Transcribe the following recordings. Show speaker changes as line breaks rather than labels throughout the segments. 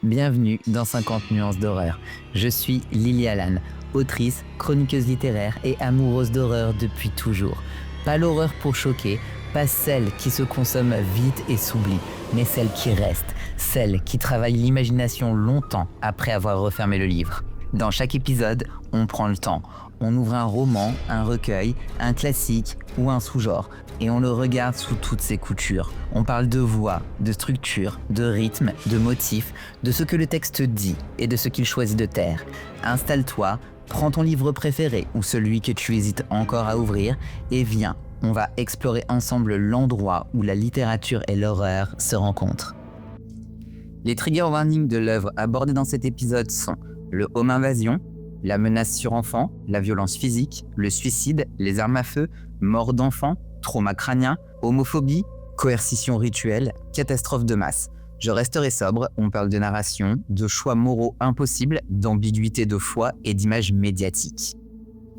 Bienvenue dans 50 nuances d'horreur. Je suis Lily Allan, autrice, chroniqueuse littéraire et amoureuse d'horreur depuis toujours. Pas l'horreur pour choquer, pas celle qui se consomme vite et s'oublie, mais celle qui reste, celle qui travaille l'imagination longtemps après avoir refermé le livre. Dans chaque épisode, on prend le temps. On ouvre un roman, un recueil, un classique ou un sous-genre et on le regarde sous toutes ses coutures. On parle de voix, de structure, de rythme, de motifs, de ce que le texte dit et de ce qu'il choisit de taire. Installe-toi, prends ton livre préféré ou celui que tu hésites encore à ouvrir et viens, on va explorer ensemble l'endroit où la littérature et l'horreur se rencontrent. Les trigger warnings de l'œuvre abordées dans cet épisode sont le home invasion, la menace sur enfant, la violence physique, le suicide, les armes à feu, mort d'enfant, trauma crânien, homophobie, coercition rituelle, catastrophe de masse. Je resterai sobre, on parle de narration, de choix moraux impossibles, d'ambiguïté de foi et d'images médiatiques.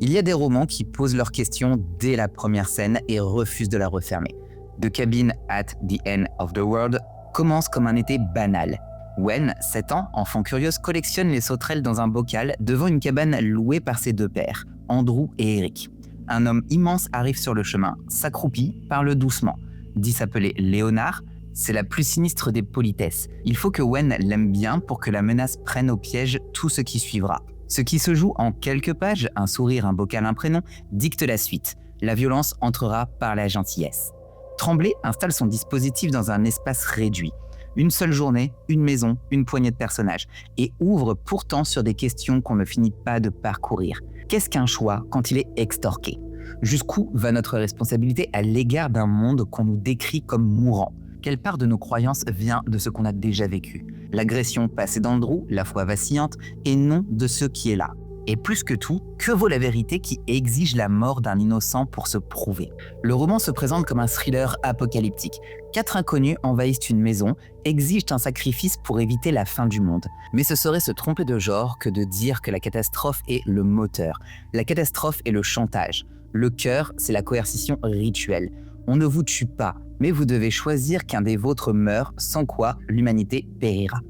Il y a des romans qui posent leurs questions dès la première scène et refusent de la refermer. The Cabin at the End of the World commence comme un été banal. Wen, 7 ans, enfant curieuse, collectionne les sauterelles dans un bocal devant une cabane louée par ses deux pères, Andrew et Eric. Un homme immense arrive sur le chemin, s'accroupit, parle doucement. Dit s'appeler Léonard, c'est la plus sinistre des politesses. Il faut que Wen l'aime bien pour que la menace prenne au piège tout ce qui suivra. Ce qui se joue en quelques pages, un sourire, un bocal, un prénom, dicte la suite. La violence entrera par la gentillesse. Tremblay installe son dispositif dans un espace réduit. Une seule journée, une maison, une poignée de personnages, et ouvre pourtant sur des questions qu'on ne finit pas de parcourir. Qu'est-ce qu'un choix quand il est extorqué ? Jusqu'où va notre responsabilité à l'égard d'un monde qu'on nous décrit comme mourant ? Quelle part de nos croyances vient de ce qu'on a déjà vécu ? L'agression passée d'Andrew, la foi vacillante, et non de ce qui est là. Et plus que tout, que vaut la vérité qui exige la mort d'un innocent pour se prouver ? Le roman se présente comme un thriller apocalyptique. 4 inconnus envahissent une maison, exigent un sacrifice pour éviter la fin du monde. Mais ce serait se tromper de genre que de dire que la catastrophe est le moteur. La catastrophe est le chantage. Le cœur, c'est la coercition rituelle. On ne vous tue pas, mais vous devez choisir qu'un des vôtres meure, sans quoi l'humanité périra.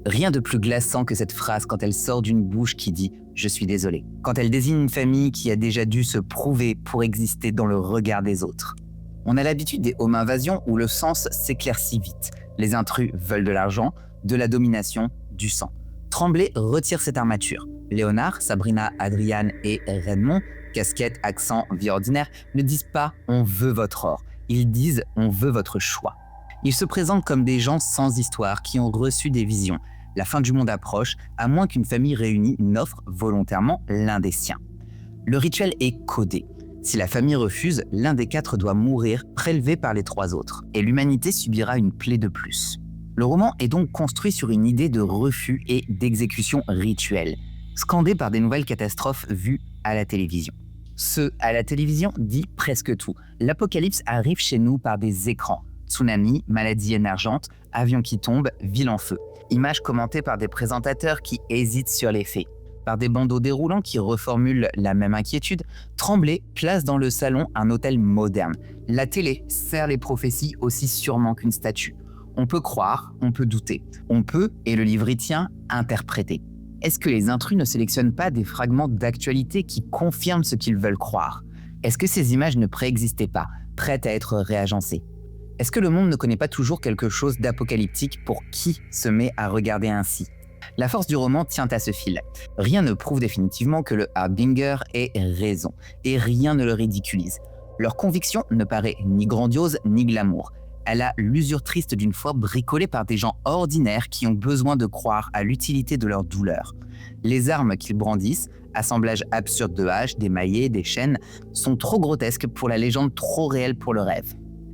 Rien de plus glaçant que cette phrase quand elle sort d'une bouche qui dit « je suis désolé », quand elle désigne une famille qui a déjà dû se prouver pour exister dans le regard des autres. On a l'habitude des home invasions où le sens s'éclaircit vite. Les intrus veulent de l'argent, de la domination, du sang. Tremblay retire cette armature. Léonard, Sabrina, Adrian et Redmond, casquette, accent, vie ordinaire, ne disent pas « on veut votre or », ils disent « on veut votre choix ». Ils se présentent comme des gens sans histoire qui ont reçu des visions. La fin du monde approche, à moins qu'une famille réunie n'offre volontairement l'un des siens. Le rituel est codé. Si la famille refuse, l'un des 4 doit mourir, prélevé par les 3 autres, et l'humanité subira une plaie de plus. Le roman est donc construit sur une idée de refus et d'exécution rituelle, scandée par des nouvelles catastrophes vues à la télévision. Ce « à la télévision » dit presque tout. L'apocalypse arrive chez nous par des écrans. Tsunami, maladie émergente, avion qui tombe, ville en feu. Images commentées par des présentateurs qui hésitent sur les faits. Par des bandeaux déroulants qui reformulent la même inquiétude, Tremblay place dans le salon un hôtel moderne. La télé sert les prophéties aussi sûrement qu'une statue. On peut croire, on peut douter. On peut, et le livre y tient, interpréter. Est-ce que les intrus ne sélectionnent pas des fragments d'actualité qui confirment ce qu'ils veulent croire ? Est-ce que ces images ne préexistaient pas, prêtes à être réagencées ? Est-ce que le monde ne connaît pas toujours quelque chose d'apocalyptique pour qui se met à regarder ainsi ? La force du roman tient à ce fil. Rien ne prouve définitivement que le Harbinger ait raison, et rien ne le ridiculise. Leur conviction ne paraît ni grandiose ni glamour. Elle a l'usure triste d'une foi bricolée par des gens ordinaires qui ont besoin de croire à l'utilité de leur douleur. Les armes qu'ils brandissent, assemblage absurde de haches, d'émaillés, des chaînes, sont trop grotesques pour la légende, trop réelle pour le rêve.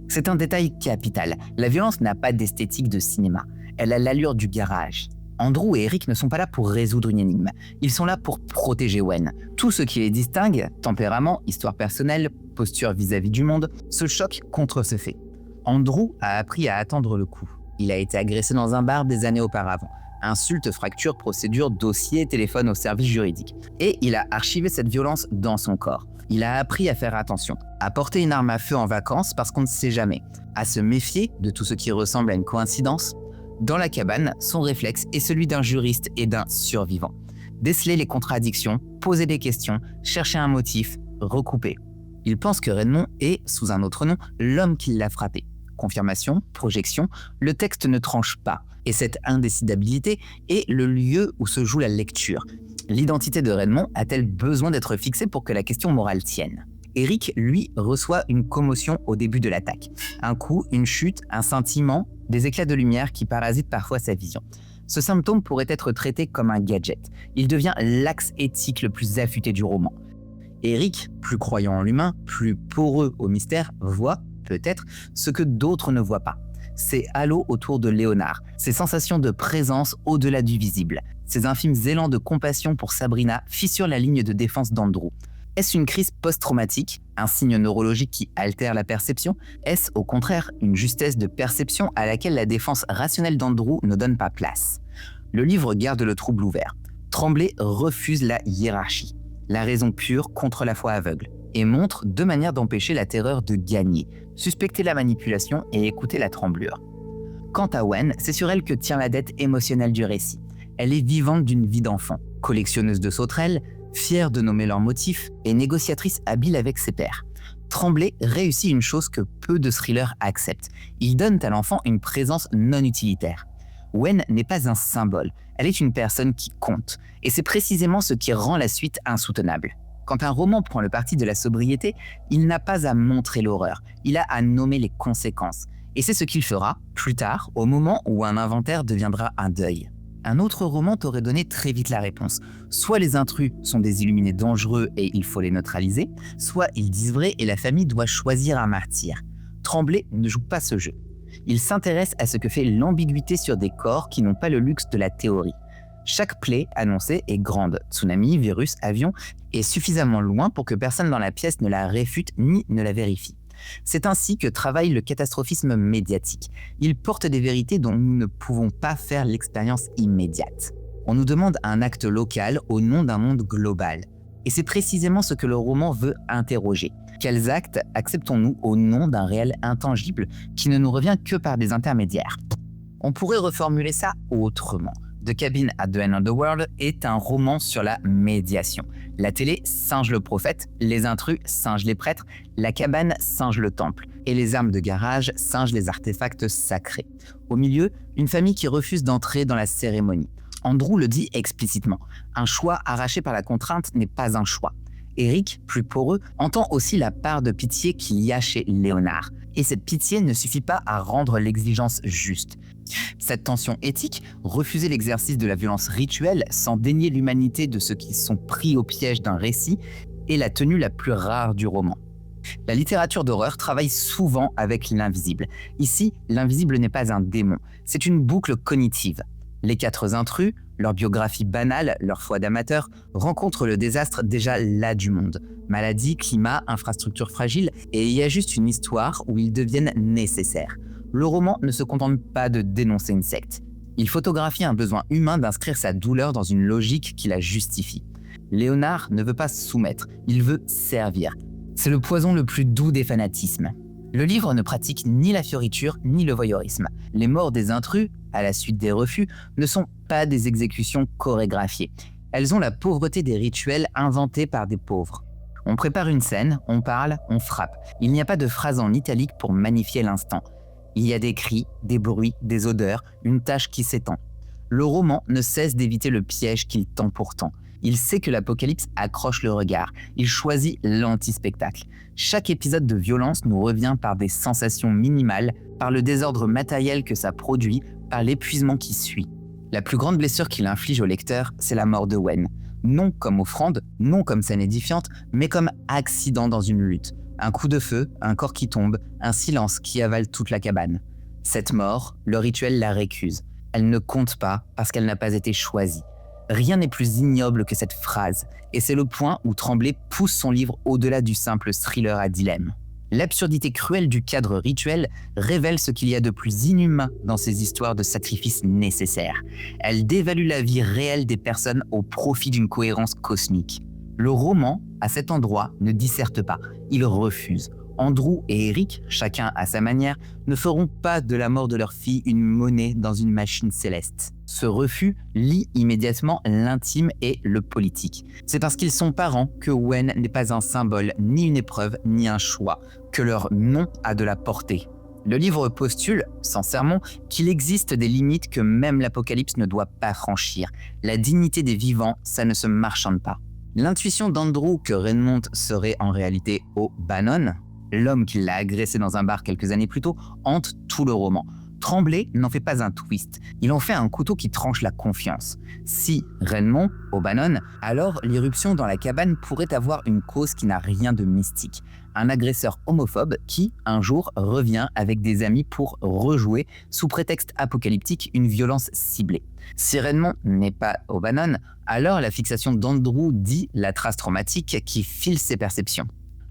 C'est un détail capital. La violence n'a pas d'esthétique de cinéma. Elle a l'allure du garage. Andrew et Eric ne sont pas là pour résoudre une énigme. Ils sont là pour protéger Wen. Tout ce qui les distingue, tempérament, histoire personnelle, posture vis-à-vis du monde, se choque contre ce fait. Andrew a appris à attendre le coup. Il a été agressé dans un bar des années auparavant. Insultes, fractures, procédures, dossiers, téléphone au service juridique. Et il a archivé cette violence dans son corps. Il a appris à faire attention, à porter une arme à feu en vacances parce qu'on ne sait jamais, à se méfier de tout ce qui ressemble à une coïncidence. Dans la cabane, son réflexe est celui d'un juriste et d'un survivant. Déceler les contradictions, poser des questions, chercher un motif, recouper. Il pense que Redmond est, sous un autre nom, l'homme qui l'a frappé. Confirmation, projection, le texte ne tranche pas. Et cette indécidabilité est le lieu où se joue la lecture. L'identité de Redmond a-t-elle besoin d'être fixée pour que la question morale tienne ? Eric, lui, reçoit une commotion au début de l'attaque. Un coup, une chute, un scintillement, des éclats de lumière qui parasitent parfois sa vision. Ce symptôme pourrait être traité comme un gadget. Il devient l'axe éthique le plus affûté du roman. Eric, plus croyant en l'humain, plus poreux au mystère, voit, peut-être, ce que d'autres ne voient pas. Ces halos autour de Léonard, ces sensations de présence au-delà du visible, ces infimes élans de compassion pour Sabrina fissurent la ligne de défense d'Andrew. Est-ce une crise post-traumatique, un signe neurologique qui altère la perception ? Est-ce au contraire une justesse de perception à laquelle la défense rationnelle d'Andrew ne donne pas place ? Le livre garde le trouble ouvert. Tremblay refuse la hiérarchie, la raison pure contre la foi aveugle, et montre deux manières d'empêcher la terreur de gagner, suspecter la manipulation et écouter la tremblure. Quant à Wen, c'est sur elle que tient la dette émotionnelle du récit. Elle est vivante d'une vie d'enfant, collectionneuse de sauterelles, fière de nommer leurs motifs et négociatrice habile avec ses pairs. Tremblay réussit une chose que peu de thrillers acceptent. Il donne à l'enfant une présence non utilitaire. Wen n'est pas un symbole, elle est une personne qui compte. Et c'est précisément ce qui rend la suite insoutenable. Quand un roman prend le parti de la sobriété, il n'a pas à montrer l'horreur, il a à nommer les conséquences. Et c'est ce qu'il fera, plus tard, au moment où un inventaire deviendra un deuil. Un autre roman t'aurait donné très vite la réponse. Soit les intrus sont des illuminés dangereux et il faut les neutraliser, soit ils disent vrai et la famille doit choisir un martyr. Tremblay ne joue pas ce jeu. Il s'intéresse à ce que fait l'ambiguïté sur des corps qui n'ont pas le luxe de la théorie. Chaque plaie annoncée est grande, tsunami, virus, avion, et suffisamment loin pour que personne dans la pièce ne la réfute ni ne la vérifie. C'est ainsi que travaille le catastrophisme médiatique. Il porte des vérités dont nous ne pouvons pas faire l'expérience immédiate. On nous demande un acte local au nom d'un monde global. Et c'est précisément ce que le roman veut interroger. Quels actes acceptons-nous au nom d'un réel intangible qui ne nous revient que par des intermédiaires ? On pourrait reformuler ça autrement. The Cabin at the End of the World est un roman sur la médiation. La télé singe le prophète, les intrus singent les prêtres, la cabane singe le temple, et les armes de garage singent les artefacts sacrés. Au milieu, une famille qui refuse d'entrer dans la cérémonie. Andrew le dit explicitement, un choix arraché par la contrainte n'est pas un choix. Eric, plus poreux, entend aussi la part de pitié qu'il y a chez Léonard. Et cette pitié ne suffit pas à rendre l'exigence juste. Cette tension éthique, refuser l'exercice de la violence rituelle sans dénier l'humanité de ceux qui sont pris au piège d'un récit, est la tenue la plus rare du roman. La littérature d'horreur travaille souvent avec l'invisible. Ici, l'invisible n'est pas un démon, c'est une boucle cognitive. Les quatre intrus, leur biographie banale, leur foi d'amateur, rencontrent le désastre déjà là du monde. Maladie, climat, infrastructures fragiles, et il y a juste une histoire où ils deviennent nécessaires. Le roman ne se contente pas de dénoncer une secte. Il photographie un besoin humain d'inscrire sa douleur dans une logique qui la justifie. Léonard ne veut pas soumettre, il veut servir. C'est le poison le plus doux des fanatismes. Le livre ne pratique ni la fioriture ni le voyeurisme. Les morts des intrus, à la suite des refus, ne sont pas des exécutions chorégraphiées. Elles ont la pauvreté des rituels inventés par des pauvres. On prépare une scène, on parle, on frappe. Il n'y a pas de phrase en italique pour magnifier l'instant. Il y a des cris, des bruits, des odeurs, une tâche qui s'étend. Le roman ne cesse d'éviter le piège qu'il tend pourtant. Il sait que l'apocalypse accroche le regard. Il choisit l'anti-spectacle. Chaque épisode de violence nous revient par des sensations minimales, par le désordre matériel que ça produit, par l'épuisement qui suit. La plus grande blessure qu'il inflige au lecteur, c'est la mort de Wen. Non comme offrande, non comme scène édifiante, mais comme accident dans une lutte. Un coup de feu, un corps qui tombe, un silence qui avale toute la cabane. Cette mort, le rituel la récuse. Elle ne compte pas parce qu'elle n'a pas été choisie. Rien n'est plus ignoble que cette phrase, et c'est le point où Tremblay pousse son livre au-delà du simple thriller à dilemme. L'absurdité cruelle du cadre rituel révèle ce qu'il y a de plus inhumain dans ces histoires de sacrifices nécessaires. Elle dévalue la vie réelle des personnes au profit d'une cohérence cosmique. Le roman, à cet endroit, ne disserte pas, il refuse. Andrew et Eric, chacun à sa manière, ne feront pas de la mort de leur fille une monnaie dans une machine céleste. Ce refus lie immédiatement l'intime et le politique. C'est parce qu'ils sont parents que Wen n'est pas un symbole, ni une épreuve, ni un choix, que leur nom a de la portée. Le livre postule, sans sermon, qu'il existe des limites que même l'Apocalypse ne doit pas franchir. La dignité des vivants, ça ne se marchande pas. L'intuition d'Andrew que Redmond serait en réalité O'Bannon, l'homme qui l'a agressé dans un bar quelques années plus tôt, hante tout le roman. Tremblay n'en fait pas un twist, il en fait un couteau qui tranche la confiance. Si Redmond, O'Bannon, alors l'irruption dans la cabane pourrait avoir une cause qui n'a rien de mystique. Un agresseur homophobe qui, un jour, revient avec des amis pour rejouer, sous prétexte apocalyptique, une violence ciblée. Si Redmond n'est pas O'Bannon, alors la fixation d'Andrew dit la trace traumatique qui file ses perceptions.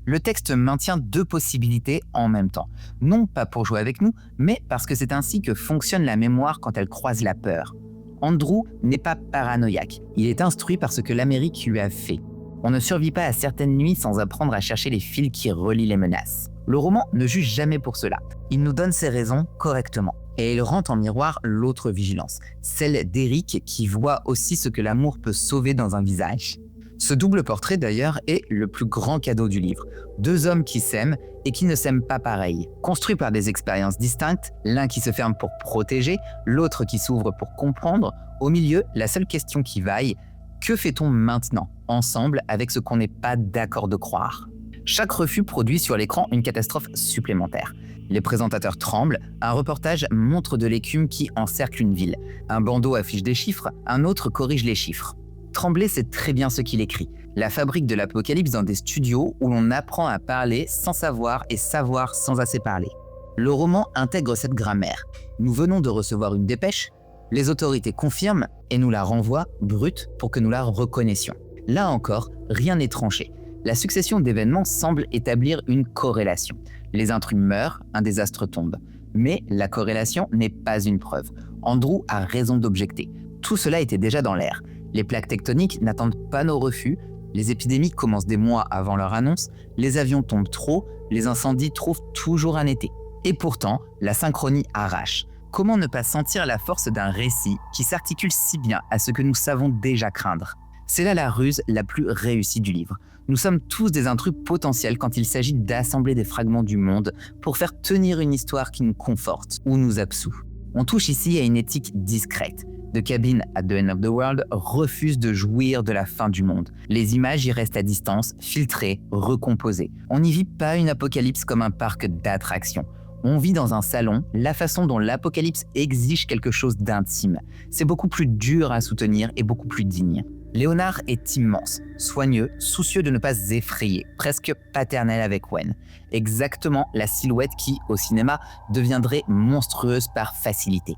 Le texte maintient deux possibilités en même temps. Non pas pour jouer avec nous, mais parce que c'est ainsi que fonctionne la mémoire quand elle croise la peur. Andrew n'est pas paranoïaque, il est instruit par ce que l'Amérique lui a fait. On ne survit pas à certaines nuits sans apprendre à chercher les fils qui relient les menaces. Le roman ne juge jamais pour cela, il nous donne ses raisons correctement. Et il rend en miroir l'autre vigilance, celle d'Eric qui voit aussi ce que l'amour peut sauver dans un visage. Ce double portrait d'ailleurs est le plus grand cadeau du livre. Deux hommes qui s'aiment et qui ne s'aiment pas pareil. Construits par des expériences distinctes, l'un qui se ferme pour protéger, l'autre qui s'ouvre pour comprendre. Au milieu, la seule question qui vaille, que fait-on maintenant, ensemble, avec ce qu'on n'est pas d'accord de croire ? Chaque refus produit sur l'écran une catastrophe supplémentaire. Les présentateurs tremblent, un reportage montre de l'écume qui encercle une ville. Un bandeau affiche des chiffres, un autre corrige les chiffres. Tremblay sait très bien ce qu'il écrit. La fabrique de l'apocalypse dans des studios où l'on apprend à parler sans savoir et savoir sans assez parler. Le roman intègre cette grammaire. Nous venons de recevoir une dépêche, les autorités confirment et nous la renvoient brute pour que nous la reconnaissions. Là encore, rien n'est tranché. La succession d'événements semble établir une corrélation. Les intrus meurent, un désastre tombe. Mais la corrélation n'est pas une preuve. Andrew a raison d'objecter. Tout cela était déjà dans l'air. Les plaques tectoniques n'attendent pas nos refus, les épidémies commencent des mois avant leur annonce, les avions tombent trop, les incendies trouvent toujours un été. Et pourtant, la synchronie arrache. Comment ne pas sentir la force d'un récit qui s'articule si bien à ce que nous savons déjà craindre ? C'est là la ruse la plus réussie du livre. Nous sommes tous des intrus potentiels quand il s'agit d'assembler des fragments du monde pour faire tenir une histoire qui nous conforte ou nous absout. On touche ici à une éthique discrète. The Cabin at the End of the World refuse de jouir de la fin du monde. Les images y restent à distance, filtrées, recomposées. On n'y vit pas une apocalypse comme un parc d'attractions. On vit dans un salon, la façon dont l'apocalypse exige quelque chose d'intime. C'est beaucoup plus dur à soutenir et beaucoup plus digne. Léonard est immense, soigneux, soucieux de ne pas effrayer, presque paternel avec Wen. Exactement la silhouette qui, au cinéma, deviendrait monstrueuse par facilité.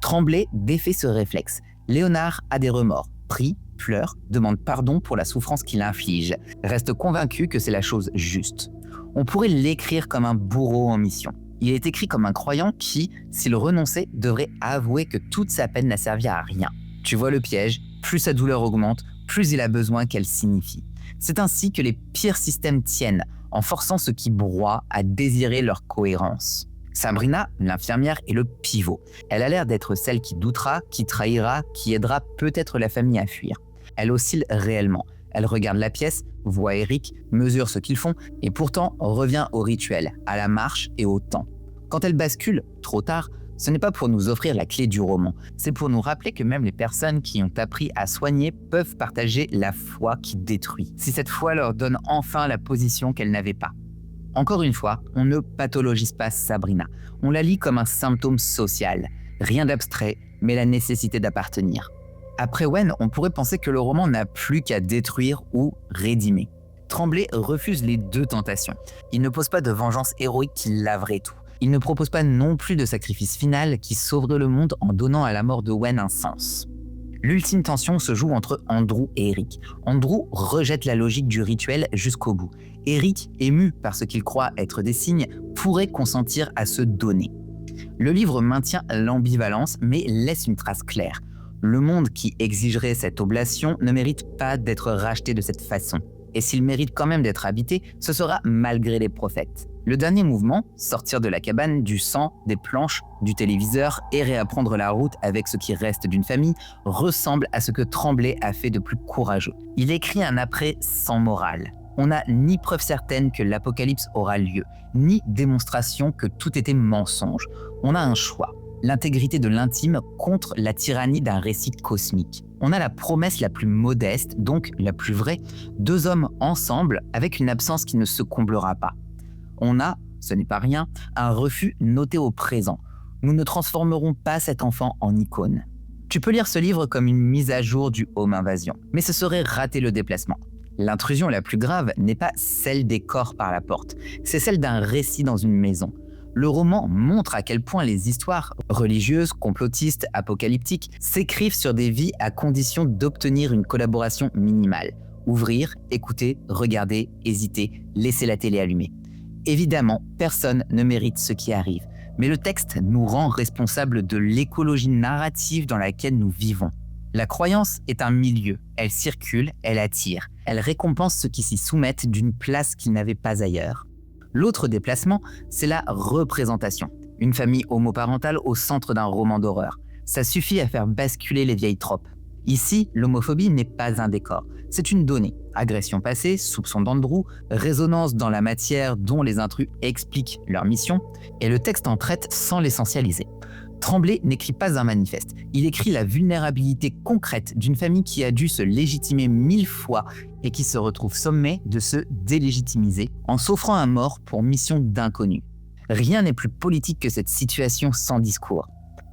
Tremblay défait ce réflexe. Léonard a des remords, prie, pleure, demande pardon pour la souffrance qu'il inflige, reste convaincu que c'est la chose juste. On pourrait l'écrire comme un bourreau en mission. Il est écrit comme un croyant qui, s'il renonçait, devrait avouer que toute sa peine n'a servi à rien. Tu vois le piège, plus sa douleur augmente, plus il a besoin qu'elle signifie. C'est ainsi que les pires systèmes tiennent, en forçant ceux qui broient à désirer leur cohérence. Sabrina, l'infirmière, est le pivot. Elle a l'air d'être celle qui doutera, qui trahira, qui aidera peut-être la famille à fuir. Elle oscille réellement. Elle regarde la pièce, voit Eric, mesure ce qu'ils font et pourtant revient au rituel, à la marche et au temps. Quand elle bascule, trop tard, ce n'est pas pour nous offrir la clé du roman, c'est pour nous rappeler que même les personnes qui ont appris à soigner peuvent partager la foi qui détruit, si cette foi leur donne enfin la position qu'elles n'avaient pas. Encore une fois, on ne pathologise pas Sabrina, on la lit comme un symptôme social, rien d'abstrait, mais la nécessité d'appartenir. Après Wen, on pourrait penser que le roman n'a plus qu'à détruire ou rédimer. Tremblay refuse les deux tentations. Il ne pose pas de vengeance héroïque qui laverait tout. Il ne propose pas non plus de sacrifice final qui sauverait le monde en donnant à la mort de Wen un sens. L'ultime tension se joue entre Andrew et Eric. Andrew rejette la logique du rituel jusqu'au bout. Eric, ému par ce qu'il croit être des signes, pourrait consentir à se donner. Le livre maintient l'ambivalence mais laisse une trace claire. Le monde qui exigerait cette oblation ne mérite pas d'être racheté de cette façon. et s'il mérite quand même d'être habité, ce sera malgré les prophètes. Le dernier mouvement, sortir de la cabane, du sang, des planches, du téléviseur et réapprendre la route avec ce qui reste d'une famille, ressemble à ce que Tremblay a fait de plus courageux. Il écrit un après sans morale. On n'a ni preuve certaine que l'apocalypse aura lieu, ni démonstration que tout était mensonge. On a un choix. L'intégrité de l'intime contre la tyrannie d'un récit cosmique. On a la promesse la plus modeste, donc la plus vraie, deux hommes ensemble avec une absence qui ne se comblera pas. On a, ce n'est pas rien, un refus noté au présent. Nous ne transformerons pas cet enfant en icône. Tu peux lire ce livre comme une mise à jour du Home Invasion, mais ce serait rater le déplacement. L'intrusion la plus grave n'est pas celle des corps par la porte, c'est celle d'un récit dans une maison. Le roman montre à quel point les histoires religieuses, complotistes, apocalyptiques s'écrivent sur des vies à condition d'obtenir une collaboration minimale. Ouvrir, écouter, regarder, hésiter, laisser la télé allumée. Évidemment, personne ne mérite ce qui arrive, mais le texte nous rend responsables de l'écologie narrative dans laquelle nous vivons. La croyance est un milieu, elle circule, elle attire, elle récompense ceux qui s'y soumettent d'une place qu'ils n'avaient pas ailleurs. L'autre déplacement, c'est la représentation. Une famille homoparentale au centre d'un roman d'horreur. Ça suffit à faire basculer les vieilles tropes. Ici, l'homophobie n'est pas un décor, c'est une donnée. Agression passée, soupçon d'Andrew, résonance dans la matière dont les intrus expliquent leur mission, et le texte en traite sans l'essentialiser. Tremblay n'écrit pas un manifeste, il écrit la vulnérabilité concrète d'une famille qui a dû se légitimer 1000 fois et qui se retrouve sommée de se délégitimiser en s'offrant un mort pour mission d'inconnu. Rien n'est plus politique que cette situation sans discours.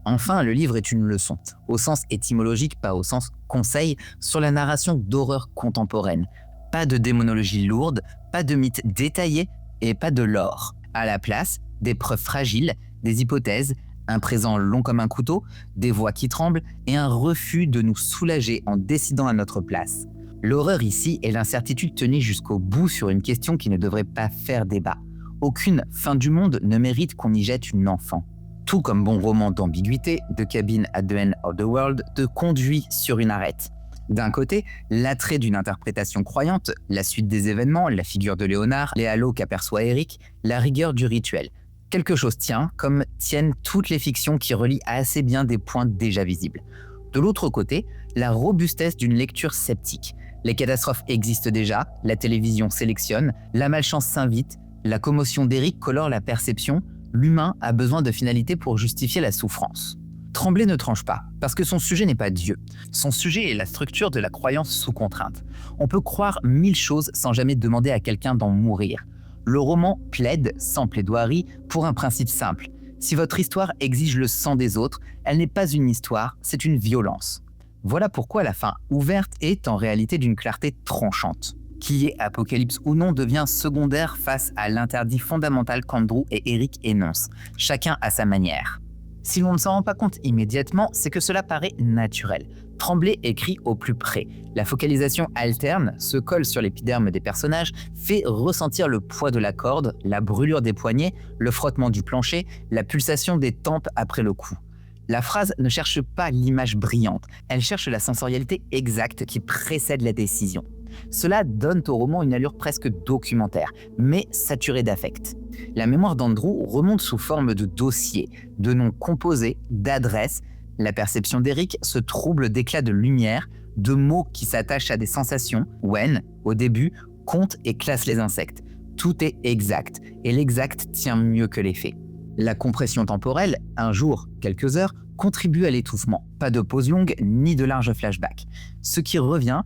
Enfin, le livre est une leçon, au sens étymologique, pas au sens conseil, sur la narration d'horreur contemporaine. Pas de démonologie lourde, pas de mythes détaillés et pas de lore. À la place, des preuves fragiles, des hypothèses, un présent long comme un couteau, des voix qui tremblent et un refus de nous soulager en décidant à notre place. L'horreur ici est l'incertitude tenue jusqu'au bout sur une question qui ne devrait pas faire débat. Aucune fin du monde ne mérite qu'on y jette une enfant. Tout comme bon roman d'ambiguïté, The Cabin at the End of the World te conduit sur une arête. D'un côté, l'attrait d'une interprétation croyante, la suite des événements, la figure de Léonard, les halos qu'aperçoit Eric, la rigueur du rituel. Quelque chose tient, comme tiennent toutes les fictions qui relient assez bien des points déjà visibles. De l'autre côté, la robustesse d'une lecture sceptique. Les catastrophes existent déjà, la télévision sélectionne, la malchance s'invite, la commotion d'Eric colore la perception, l'humain a besoin de finalité pour justifier la souffrance. Tremblay ne tranche pas, parce que son sujet n'est pas Dieu. Son sujet est la structure de la croyance sous contrainte. On peut croire 1000 choses sans jamais demander à quelqu'un d'en mourir. Le roman plaide, sans plaidoirie, pour un principe simple. Si votre histoire exige le sang des autres, elle n'est pas une histoire, c'est une violence. Voilà pourquoi la fin ouverte est en réalité d'une clarté tranchante. Qu'il y ait apocalypse ou non devient secondaire face à l'interdit fondamental qu'Andrew et Eric énoncent, chacun à sa manière. Si l'on ne s'en rend pas compte immédiatement, c'est que cela paraît naturel. Tremblay écrit au plus près. La focalisation alterne, se colle sur l'épiderme des personnages, fait ressentir le poids de la corde, la brûlure des poignets, le frottement du plancher, la pulsation des tempes après le coup. La phrase ne cherche pas l'image brillante, elle cherche la sensorialité exacte qui précède la décision. Cela donne au roman une allure presque documentaire, mais saturée d'affect. La mémoire d'Andrew remonte sous forme de dossiers, de noms composés, d'adresses. La perception d'Eric se trouble d'éclats de lumière, de mots qui s'attachent à des sensations. Wen, au début, compte et classe les insectes. Tout est exact, et l'exact tient mieux que les faits. La compression temporelle, un jour, quelques heures, contribue à l'étouffement. Pas de pause longue ni de larges flashbacks. Ce qui revient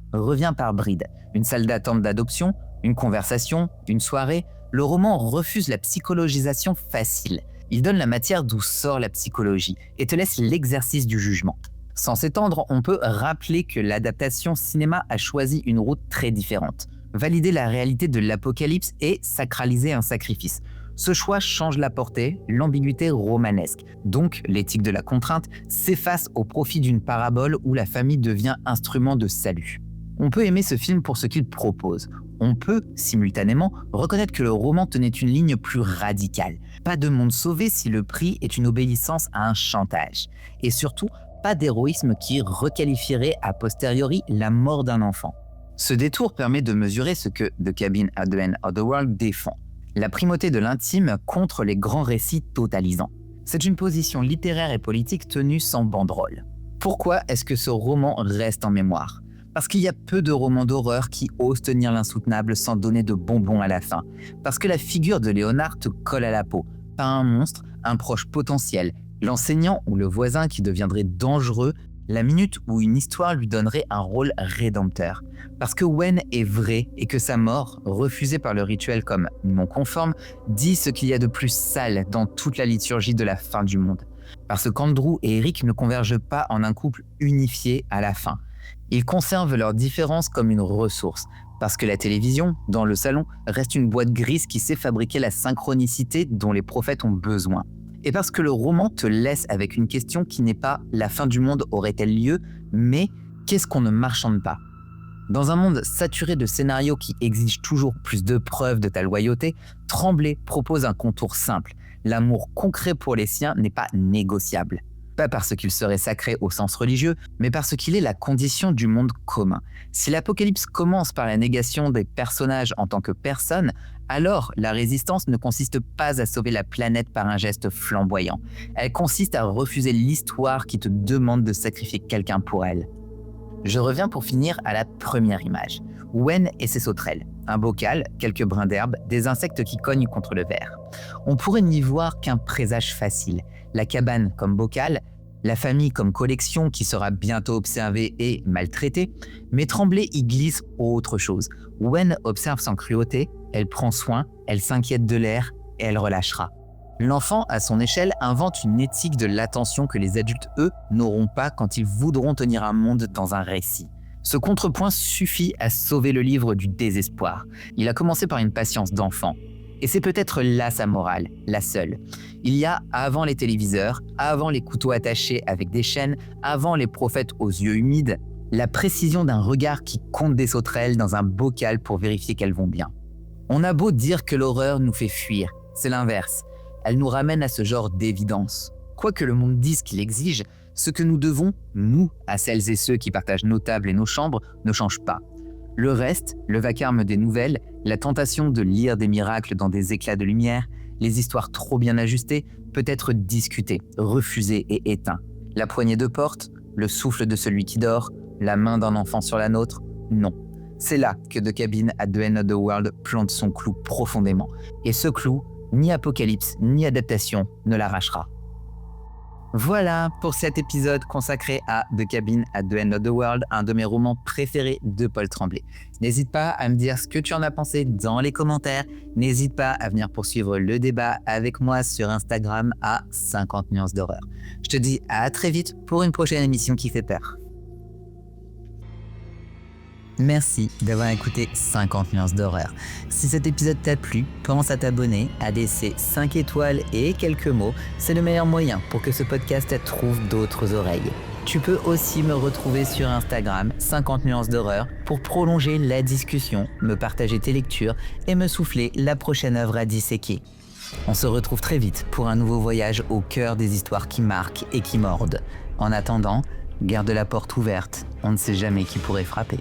par bride. Une salle d'attente d'adoption, une conversation, une soirée. Le roman refuse la psychologisation facile. Il donne la matière d'où sort la psychologie et te laisse l'exercice du jugement. Sans s'étendre, on peut rappeler que l'adaptation cinéma a choisi une route très différente. Valider la réalité de l'apocalypse et sacraliser un sacrifice. Ce choix change la portée, l'ambiguïté romanesque. Donc, l'éthique de la contrainte s'efface au profit d'une parabole où la famille devient instrument de salut. On peut aimer ce film pour ce qu'il propose. On peut, simultanément, reconnaître que le roman tenait une ligne plus radicale. Pas de monde sauvé si le prix est une obéissance à un chantage. Et surtout, pas d'héroïsme qui requalifierait a posteriori la mort d'un enfant. Ce détour permet de mesurer ce que The Cabin at the End of the World défend. La primauté de l'intime contre les grands récits totalisants. C'est une position littéraire et politique tenue sans banderole. Pourquoi est-ce que ce roman reste en mémoire ? Parce qu'il y a peu de romans d'horreur qui osent tenir l'insoutenable sans donner de bonbons à la fin. Parce que la figure de Léonard te colle à la peau. Pas un monstre, un proche potentiel, l'enseignant ou le voisin qui deviendrait dangereux, la minute où une histoire lui donnerait un rôle rédempteur. Parce que Wen est vrai et que sa mort, refusée par le rituel comme non conforme, dit ce qu'il y a de plus sale dans toute la liturgie de la fin du monde. Parce qu'Andrew et Eric ne convergent pas en un couple unifié à la fin. Ils conservent leurs différences comme une ressource. Parce que la télévision, dans le salon, reste une boîte grise qui sait fabriquer la synchronicité dont les prophètes ont besoin. Et parce que le roman te laisse avec une question qui n'est pas « la fin du monde aurait-elle lieu ?», mais « qu'est-ce qu'on ne marchande pas ?» Dans un monde saturé de scénarios qui exigent toujours plus de preuves de ta loyauté, Tremblay propose un contour simple. L'amour concret pour les siens n'est pas négociable. Pas parce qu'il serait sacré au sens religieux, mais parce qu'il est la condition du monde commun. Si l'apocalypse commence par la négation des personnages en tant que personnes, alors la résistance ne consiste pas à sauver la planète par un geste flamboyant. Elle consiste à refuser l'histoire qui te demande de sacrifier quelqu'un pour elle. Je reviens pour finir à la première image. Wen et ses sauterelles. Un bocal, quelques brins d'herbe, des insectes qui cognent contre le verre. On pourrait n'y voir qu'un présage facile. La cabane comme bocal, la famille comme collection qui sera bientôt observée et maltraitée, mais Tremblay y glisse autre chose. Wen observe sans cruauté, elle prend soin, elle s'inquiète de l'air et elle relâchera. L'enfant, à son échelle, invente une éthique de l'attention que les adultes, eux, n'auront pas quand ils voudront tenir un monde dans un récit. Ce contrepoint suffit à sauver le livre du désespoir. Il a commencé par une patience d'enfant. Et c'est peut-être là sa morale, la seule. Il y a avant les téléviseurs, avant les couteaux attachés avec des chaînes, avant les prophètes aux yeux humides, la précision d'un regard qui compte des sauterelles dans un bocal pour vérifier qu'elles vont bien. On a beau dire que l'horreur nous fait fuir, c'est l'inverse. Elle nous ramène à ce genre d'évidence. Quoi que le monde dise qu'il exige, ce que nous devons, nous, à celles et ceux qui partagent nos tables et nos chambres, ne change pas. Le reste, le vacarme des nouvelles, la tentation de lire des miracles dans des éclats de lumière, les histoires trop bien ajustées, peut être discuté, refusé et éteint. La poignée de porte, le souffle de celui qui dort, la main d'un enfant sur la nôtre, non. C'est là que The Cabin at the End of the World plante son clou profondément. Et ce clou, ni apocalypse, ni adaptation ne l'arrachera. Voilà pour cet épisode consacré à The Cabin at the End of the World, un de mes romans préférés de Paul Tremblay. N'hésite pas à me dire ce que tu en as pensé dans les commentaires. N'hésite pas à venir poursuivre le débat avec moi sur Instagram à 50 nuances d'horreur. Je te dis à très vite pour une prochaine émission qui fait peur. Merci d'avoir écouté 50 nuances d'horreur. Si cet épisode t'a plu, pense à t'abonner, à laisser 5 étoiles et quelques mots. C'est le meilleur moyen pour que ce podcast trouve d'autres oreilles. Tu peux aussi me retrouver sur Instagram, 50 nuances d'horreur, pour prolonger la discussion, me partager tes lectures et me souffler la prochaine œuvre à disséquer. On se retrouve très vite pour un nouveau voyage au cœur des histoires qui marquent et qui mordent. En attendant, garde la porte ouverte, on ne sait jamais qui pourrait frapper.